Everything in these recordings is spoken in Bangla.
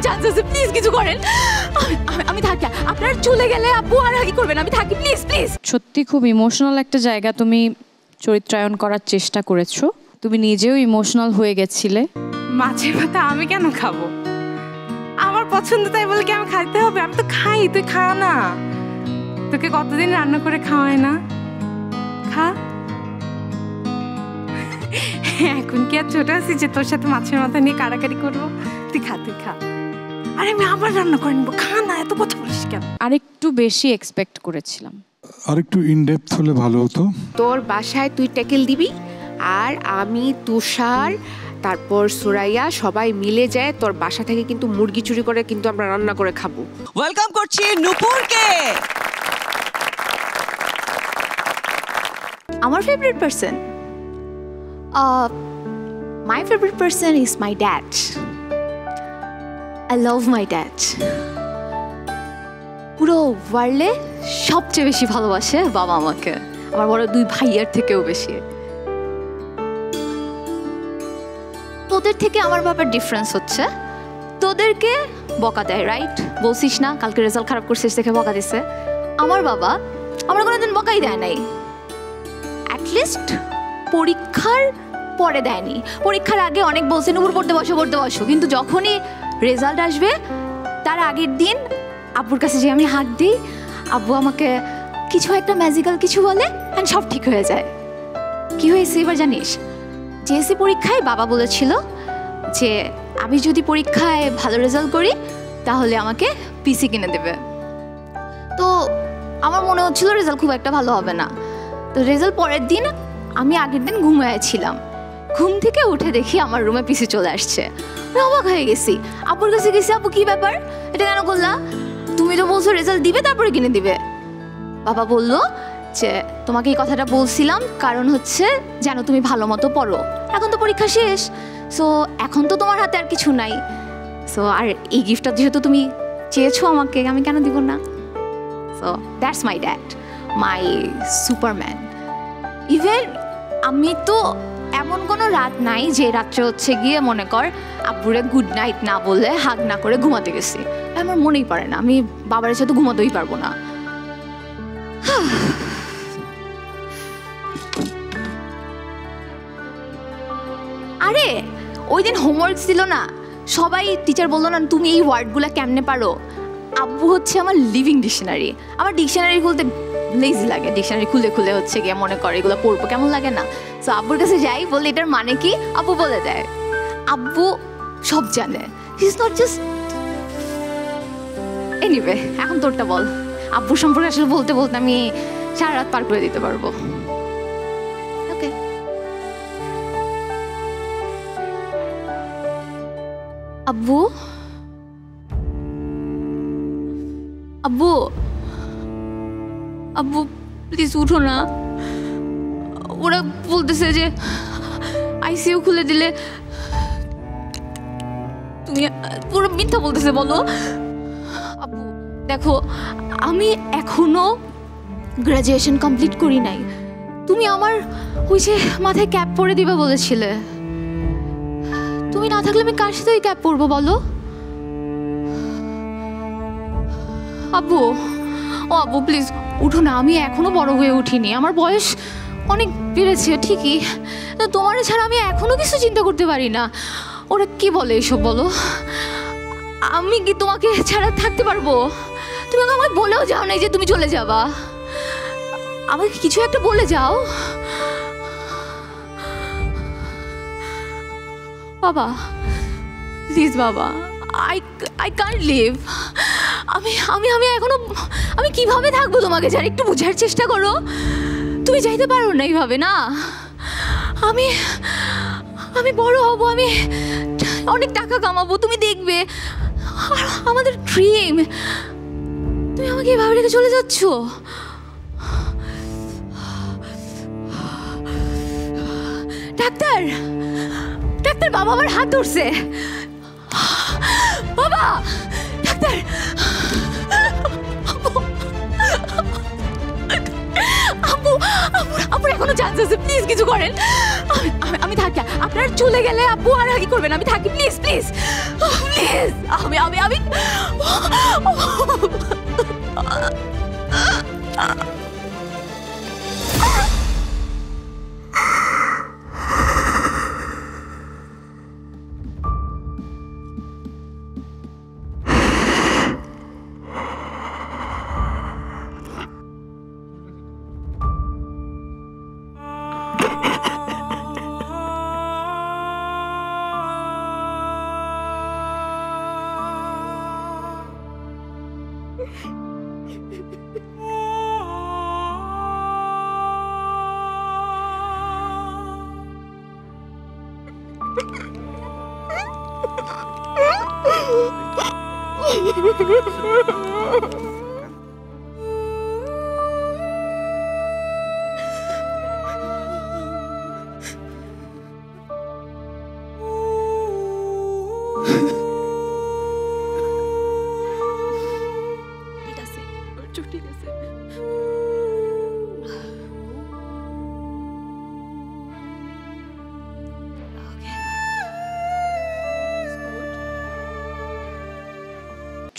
চান্স আছে, প্লিজ কিছু করেন। আমি থাকি, আপনারা চলে গেলে আব্বু আর কি করবেন, আমি থাকি, প্লিজ প্লিজ। সত্যি খুব ইমোশনাল একটা জায়গা তুমি চরিত্রায়ন করার চেষ্টা করেছো, তুমি নিজেও ইমোশনাল হয়ে গেছিলে। মাছের ভাত আমি কেন খাবো? আমার পছন্দ তাই বলে কি আমি খাইতে হবে? আমি তো খাই, তুই খা না। তোকে কতদিন রান্না করে খাওয়াই না, খা। এখন কি আর ছোট আছি যে তোর সাথে মাছের মাথা নিয়ে কাড়াকাড়ি করবো? তুই খা, তুই খা। আরে আমি আবার রান্না করে নিবো, খা না, এত কথা বলিস কেন? আরেকটু বেশি এক্সপেক্ট করেছিলাম, আরেকটু ইনডেপথ হলে ভালো হতো। তোর বাসায় তুই ট্যাকেল দিবি, আর আমি, তুষার, তারপর সুরাইয়া সবাই মিলে যায় তোর বাসা থেকে কিন্তু মুরগি চুরি করে কিন্তু আমরা রান্না করে খাবো। ওয়েলকাম করছি নূপুরকে। আমার favourite person, my favourite person is my dad. I love my dad. পুরো ওয়ার্ল্ডে সবচেয়ে বেশি ভালোবাসে বাবা আমাকে, আমার বড় দুই ভাইয়ার থেকেও বেশি। তোদের থেকে আমার বাবার ডিফারেন্স হচ্ছে, তোদেরকে বকা দেয়, রাইট? বলছিস না কালকে রেজাল্ট খারাপ করছিস দেখে বকা দিছে। আমার বাবা আমার কোনোদিন বকাই দেয় নাই, অ্যাটলিস্ট পরীক্ষার পরে দেয়নি। পরীক্ষার আগে অনেক বলছে নুপুর পড়তে বসো পড়তে বসো, কিন্তু যখনই রেজাল্ট আসবে তার আগের দিন আব্বুর কাছে যে আমি হাত দিই, আব্বু আমাকে কিছু একটা ম্যাজিক্যাল কিছু বলে অ্যান্ড সব ঠিক হয়ে যায়। কি হয়েছে এবার জানিস? জিএসসি পরীক্ষায় বাবা বলেছিল যে আমি যদি পরীক্ষায় ভালো রেজাল্ট করি তাহলে আমাকে পিসি কিনে দেবে। তো আমার মনে হচ্ছিল রেজাল্ট খুব একটা ভালো হবে না। তো রেজাল্ট পরের দিন আমি আগের দিন ঘুমিয়েছিলাম, ঘুম থেকে উঠে দেখি আমার রুমে পিসি চলে আসছে। আমি অবাক হয়ে গেছি, আব্বুর কাছে গেছি, আব্বু কী ব্যাপার, এটা কেন করলা? তুমি তো বলছো রেজাল্ট দিবে তারপরে কিনে দিবে। বাবা বললো যে তোমাকে এই কথাটা বলছিলাম কারণ হচ্ছে যেন তুমি ভালো মতো পড়ো, এখন তো পরীক্ষা শেষ, সো এখন তো তোমার হাতে আর কিছু নাই, সো আর এই গিফটটা যেহেতু তুমি চেয়েছো আমাকে, আমি কেন দিব না? So that's my dad, my Superman. Even আমি তো এমন কোনো রাত নাই যে রাত্রে হচ্ছে গিয়ে মনে কর আব্বুরে গুড নাইট না বলে হাগ না করে ঘুমাতে গেছি, আমার মনেই পড়ে না। আমি বাবার সাথে ঘুমাতেই পারবো না। আরে ওই দিন হোমওয়ার্ক ছিল না, সবাই টিচার বললো না তুমি এই ওয়ার্ডগুলো কেমনে পারো? আব্বু হচ্ছে আমার লিভিং ডিকশনারি। আমার ডিকশনারি খুলতে লেজি লাগে, ডিকশনারি খুলে খুলে হচ্ছে গিয়ে মনে করে এগুলো পড়বো, কেমন লাগে না? সো আব্বুর কাছে যাই, বলে এটার মানে কি, আব্বু বলে দেয়। আব্বু সব জানে, he is not just. Anyway এখন তোরটা বল। আব্বুর সম্পর্কে আসলে বলতে বলতে আমি সারা রাত পার করে দিতে পারবো। ওকে, আব্বু, আব্বু, আব্বু প্লিজ উঠো না। ওরা বলতেছে যে আইসিইউ খুলে দিলে তুমি, পুরো মিথ্যা বলতেছে। বলো আব্বু, দেখো আমি এখনো গ্রাজুয়েশন কমপ্লিট করি নাই, তুমি আমার ওই যে মাথায় ক্যাপ পরে দিবে বলেছিলে, তুমি না থাকলে আমি কার সাথে ওই ক্যাপ পরবো বলো? আব্বু, ও আব্বু প্লিজ উঠো না, আমি এখনো বড় হয়ে উঠিনি, আমার বয়স অনেক বেড়েছে ঠিকই, তোমার ছাড়া আমি এখনো কিছু চিন্তা করতে পারি না। ওরা কি বলে এসব বলো? আমি কি তোমাকে ছাড়া থাকতে পারবো? তুমি আমাকে বলেও যাও নাই যে তুমি চলে যাবা, আমাকে কিছু একটা বলে যাও। বাবা প্লিজ বাবা, আই কান্ট লিভ। আমি এখনো, আমি কিভাবে থাকবো তোমাকে যারা, একটু বোঝার চেষ্টা করো। তুমি যাইতে পারো না এইভাবে, না। আমি বড় হব, আমি অনেক টাকা কামাবো, তুমি দেখবে আমাদের ড্রিম। তুমি আমাকে এভাবে রেখে চলে যাচ্ছ। ডাক্তার, ডাক্তার, বাবা আমার হাত ধরছে। বাবা, ডাক্তার, আব্বুর এখনো চান্স আছে, প্লিজ কিছু করেন। আমি থাকি, আপনারা চলে গেলে আব্বু আর কি করবেন, আমি থাকি, প্লিজ প্লিজ প্লিজ। প্লিজ আমি আমি আমি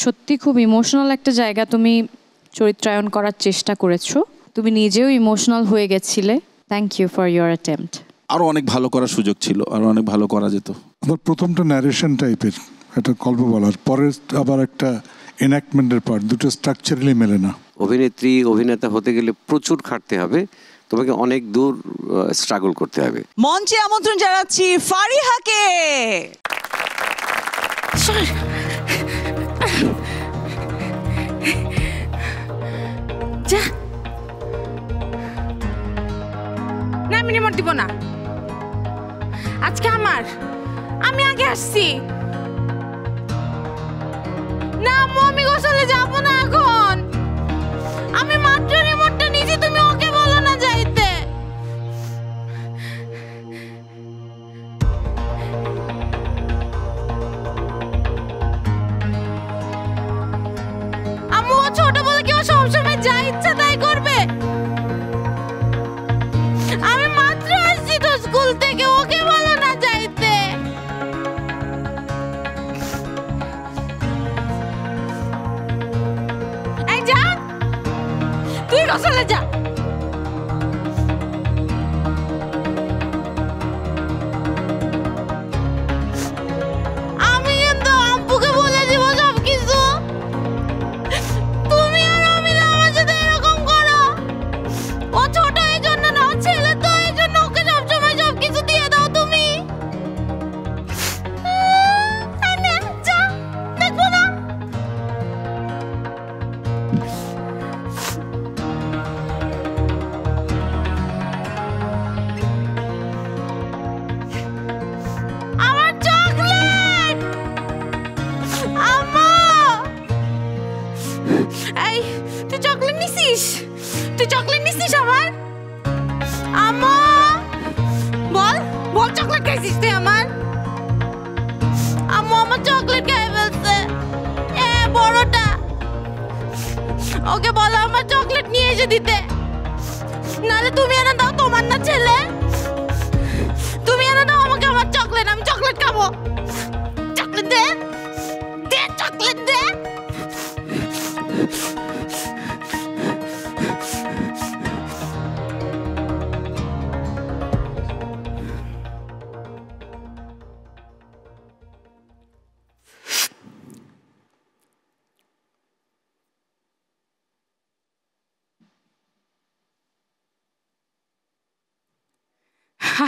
সত্যি খুব ইমোশনাল একটা জায়গা তুমি চরিত্রায়ন করার চেষ্টা করেছো। তুমি নিজেও ইমোশনাল হয়ে গেছিলে। Thank you for your attempt. আরো অনেক ভালো করার সুযোগ ছিল, আরো অনেক ভালো করা যেত। আবার প্রথমটা ন্যারেশন টাইপের একটা গল্প বলার, পরে আবার একটা এনাক্টমেন্টের পার্ট, দুটো স্ট্রাকচারালি মেলে না। অভিনেত্রী অভিনেতা হতে গেলে প্রচুর খাটতে হবে, তোমাকে অনেক দূর স্ট্রাগল করতে হবে। মঞ্চে আমন্ত্রণ জানাচ্ছি ফারিহাকে। না আমি নিমন্ত্রণ দিব না, আজকে আমার, আমি আগে আসছি। না আম্মু আমি গোসলে যাব না এখন, আমি মাত্র রিমোটটা নিয়েছি, তুমি ওকে বলো না যাইতে। আম্মু ও ছোট বলে কি ও সবসময় যা ইচ্ছা তাই করবে? আমি মাত্র আসছি তো স্কুল থেকে, ওকে বলো না যাইতে। এই যা, তুই গোসলে যা। আমি কিন্তু আব্বুকে বলে দিব সব কিছু। তুমি আর আমি আমার সাথে এরকম করো। ও ছোট এই জন্য না, ও ছেলে তো এই জন্য ওকে সবসময় সব কিছু দিয়ে দাও তুমি। যা, দেখবো না। আমার চকলেট আম্মা। এই তুই চকলেট নিছিস? তুই চকলেট নিছিস আমার? আম্মা বল বল, চকলেট খাইছিস তুই আমার? আম্মু আমার চকলেট খেয়ে ফেলছে, বড়টা। ওকে বলো আমার চকলেট নিয়ে এসে দিতে, নাহলে তুমি এনে দাও, তোমার না ছেলে। তুমি এনে দাও আমাকে আমার চকলেট, আমি চকলেট খাবো। চকলেট দে, দে চকলেট দে।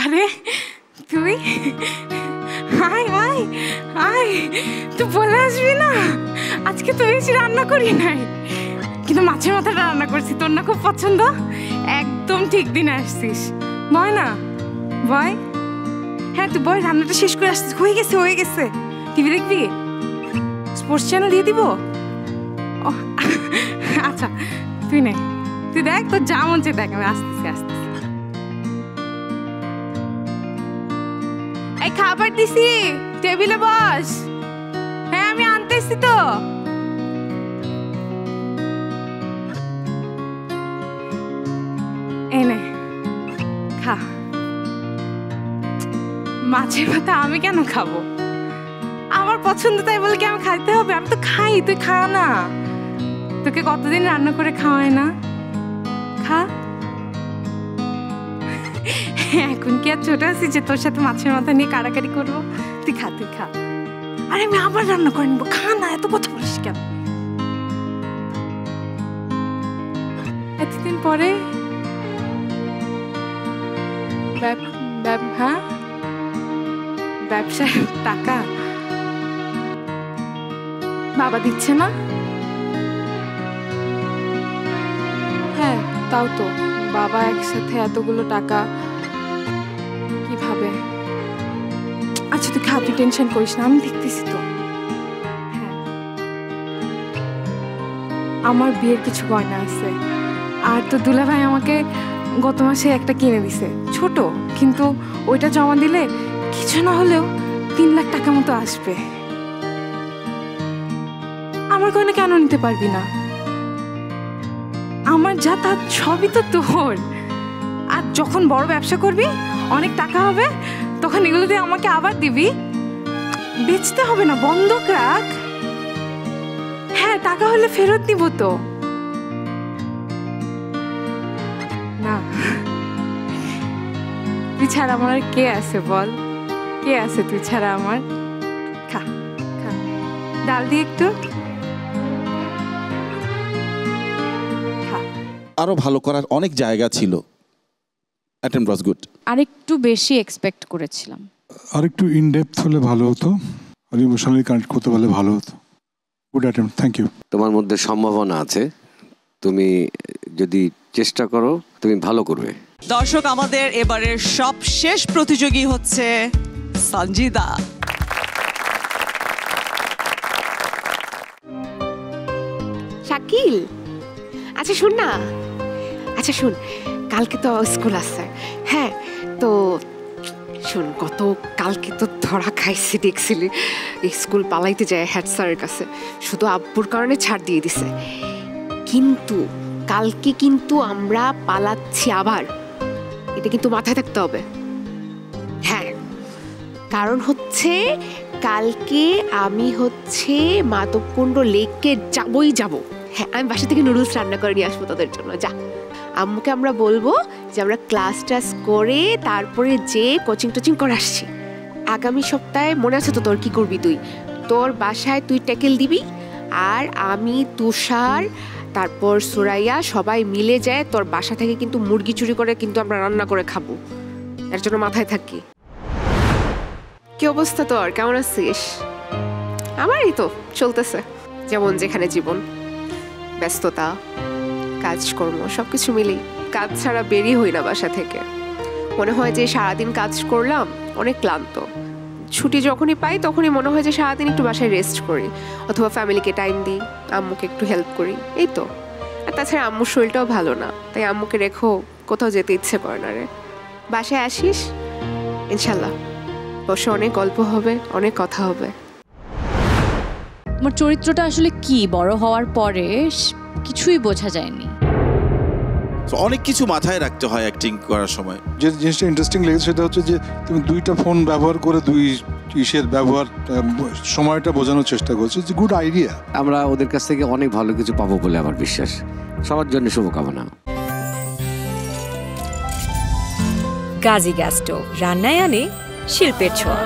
আরে তুই আয় আয় আয়, তুই বলে আসবি না? আজকে তো বেশি রান্না করি নাই, কিন্তু মাছের মাথাটা রান্না করছি। তোর না খুব পছন্দ, একদম ঠিক দিনে আসছিস। বয় না বয়। হ্যাঁ তুই বয়, রান্নাটা শেষ করে আসছিস। হয়ে গেছে হয়ে গেছে। টিভি দেখবি? স্পোর্টস চ্যানেল দিয়ে দিব। ও আচ্ছা তুই নে, তুই দেখ তোর যা মন চাই দেখ, আমি আসতেছি আসতেছি। এই খাবার দিছি, টেবিলে বস। হ্যাঁ আমি আনতেছি তো। এই নে খা। মাছের মাথা আমি কেন খাবো? আমার পছন্দ তাই বলে কি আমি খাইতে হবে? আমি তো খাই, তুই খা না। তোকে কতদিন রান্না করে খাওয়ায় না? খা। এখন কি আর ছোট আছি যে তোর সাথে মাছের মাথা নিয়ে কাড়াকাড়ি করবো? তুই খা, তুই খা। আরে আমি আবার রান্না করে নিবো, খা না, এত কথা বলিস কেন? এতদিন পরে হ্যাঁ, ব্যবসার টাকা বাবা দিচ্ছে না? হ্যাঁ, তাও তো বাবা একসাথে এতগুলো টাকা কিভাবে? আচ্ছা তুই খা, তুই টেনশন করিস না, আমি দেখতেছি তো। হ্যাঁ, আমার বিয়ের কিছু গয়না আছে, আর তো দুলাভাই আমাকে গত মাসে একটা কিনে দিছে, ছোট, কিন্তু ওইটা জমা দিলে কিছু না হলেও 3 লাখ টাকা মতো আসবে। আমার গয়না কেন নিতে পারবি না? আমার যা তা সবই তো তোর। আর যখন বড় ব্যবসা করবি, অনেক টাকা হবে, তখন এগুলো দিয়ে আমাকে আবার দিবি। বেচতে হবে না, বন্ধক রাখ। হ্যাঁ, টাকা হলে ফেরত দিব তো। না, তুই ছাড়া আমার আর কে আছে বল? কে আছে তুই ছাড়া আমার? খা খা, ডাল দিয়ে একটু খা। আরো ভালো করার অনেক জায়গা ছিল। Attempt was good. আরেকটু বেশি এক্সপেক্ট করেছিলাম। আরেকটু ইন ডেপথ হলে ভালো হতো, আর ইমোশনালি কানেক্ট করতে পারলে ভালো হতো। Good attempt, thank you. তোমার মধ্যে সম্ভাবনা আছে, তুমি যদি চেষ্টা করো তুমি ভালো করবে। দর্শক, আমাদের এবারের সবশেষ প্রতিযোগী হচ্ছে সঞ্জিদা। শাকিল, আচ্ছা শোন না, আচ্ছা শোন, কালকে তো স্কুল আছে। হ্যাঁ, তো শোন, কালকে তো ধরা খাইছি, দেখছিলি স্কুল পালাইতে যায় হেড স্যারের কাছে, শুধু আব্বুর কারণে ছাড় দিয়ে দিছে। কিন্তু কালকে কিন্তু আমরা পালাচ্ছি আবার, এটা কিন্তু মাথায় থাকতে হবে। হ্যাঁ, কারণ হচ্ছে কালকে আমি হচ্ছে মাধবকুণ্ড লেকে যাব। হ্যাঁ, আমি বাসা থেকে নুডলস রান্না করে নিয়ে আসবো তোদের জন্য। যা, আম্মুকে আমরা বলবো যে আমরা ক্লাস টাস করে তারপরে যে কোচিং করে আসছি। আগামী সপ্তাহে মনে আছে তো তোর? কি করবি তুই? তোর বাসায় তুই ট্যাকেল দিবি, আর আমি, তুষার, তারপর সুরাইয়া সবাই মিলে যায় তোর বাসা থেকে কিন্তু মুরগি চুরি করে কিন্তু আমরা রান্না করে খাবো। এর জন্য মাথায় থাকি। কি অবস্থা তোর? কেমন আছিস? আমার এই তো চলতেছে, যেমন যেখানে জীবন, ব্যস্ততা, কাজকর্ম সবকিছু মিলেই। কাজ ছাড়া বেরিয়ে হই না বাসা থেকে। মনে হয় যে সারাদিন কাজ করলাম, অনেক ক্লান্ত। ছুটি যখনই পাই তখনই মনে হয় যে সারাদিন একটু বাসায় রেস্ট করি, অথবা ফ্যামিলিকে টাইম দিই, আম্মুকে একটু হেল্প করি, এই তো। আর তাছাড়া আম্মুর শরীরটাও ভালো না, তাই আম্মুকে রেখো কোথাও যেতে ইচ্ছে করে না রে। বাসায় আসিস ইনশাল্লাহ, বসে অনেক গল্প হবে, অনেক কথা হবে। তোমার চরিত্রটা আসলে কি বড় হওয়ার পরে কিছুই বোঝা যায়নি। অনেক কিছু মাথায় রাখতে হয় অ্যাক্টিং করার সময়। যে জিনিসটা ইন্টারেস্টিং লেগেছে সেটা হচ্ছে যে তুমি 2টা ফোন ব্যবহার করে 2 ইসের ব্যবহার সময়টা বোঝানোর চেষ্টা করছো। It's good idea. আমরা ওদের কাছ থেকে অনেক ভালো কিছু পাবো বলে আমার বিশ্বাস। সবার জন্য শুভকামনা। গাজী গ্যাস স্টোভ রান্নায় আনে শিল্পের ছোঁয়া।